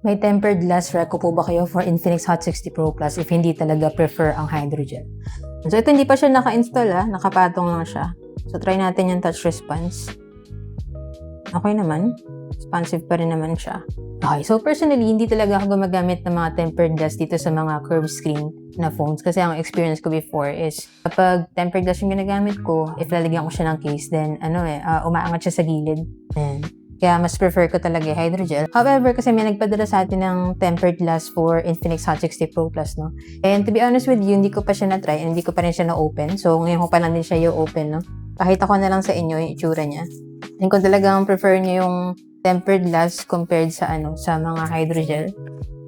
May tempered glass reco po ba kayo for Infinix Hot 60 Pro Plus if hindi talaga prefer ang hydrogel? So ito hindi pa siya naka-install nakapatong lang siya. So try natin yung touch response. Okay naman. Responsive pa rin naman siya. Okay, so personally, hindi talaga ako gumagamit ng mga tempered glass dito sa mga curved screen na phones kasi ang experience ko before is kapag tempered glass yung ginagamit ko, if lalagyan ko siya ng case, then umaangat siya sa gilid. Ayan. Kaya mas prefer ko talaga hydrogel. However, kasi may nagpadala sa atin ng tempered glass for Infinix Hot 60 Pro Plus, no? And to be honest with you, hindi ko pa siya na-try and hindi ko pa rin siya na-open. So, ngayon ko pa lang din siya i-open, no? Pakita ko na lang sa inyo yung itsura niya. And kung talagang prefer niyo yung tempered glass compared sa sa mga hydrogel.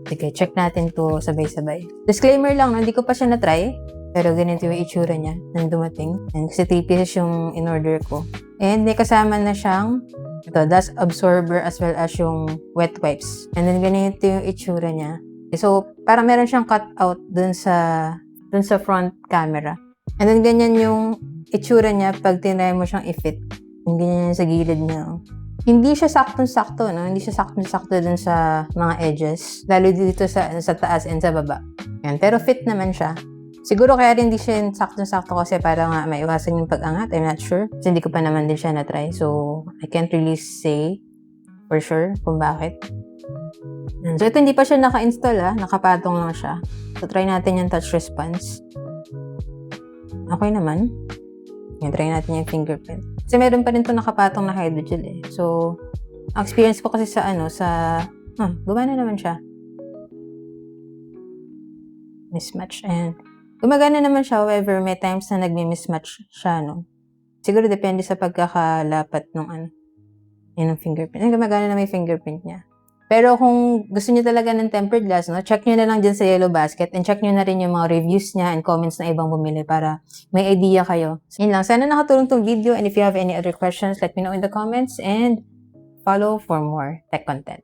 Sige, check natin to sabay-sabay. Disclaimer lang, no? Hindi ko pa siya na-try. Pero ganito yung itsura niya nang dumating. And kasi 3 pieces yung in-order ko. And may kasama na siyang dust absorber as well as yung wet wipes. And then ganito yung itsura niya. So, parang meron siyang cutout dun sa front camera. And then ganyan yung itsura niya pag tinry mo siyang i-fit. Yung ganyan sa gilid niya. Hindi siya saktong-sakto, no? Hindi siya saktong-sakto dun sa mga edges. Lalo dito sa taas and sa baba. Yan. Pero fit naman siya. Siguro kaya rin hindi siya saktong-sakto kasi para nga maiwasan yung pag-angat. I'm not sure. Kasi hindi ko pa naman din siya na-try. So, I can't really say for sure kung bakit. So, ito hindi pa siya naka-install, nakapatong lang siya. So, try natin yung touch response. Okay naman. Yan, try natin yung fingerprint. Kasi meron pa rin ito nakapatong na hydrogel So, ang experience ko kasi gumana naman siya. Mismatch. And gumagana naman siya, however, may times na nagmi-mismatch siya, no? Siguro depende sa pagkakalapat ng ng fingerprint. Gumagana na may fingerprint niya. Pero kung gusto niyo talaga ng tempered glass, no, check niyo na lang dyan sa Yellow Basket and check niyo na rin yung mga reviews niya and comments na ibang bumili para may idea kayo. Yun lang. Sana nakatulong tong video and if you have any other questions, let me know in the comments and follow for more tech content.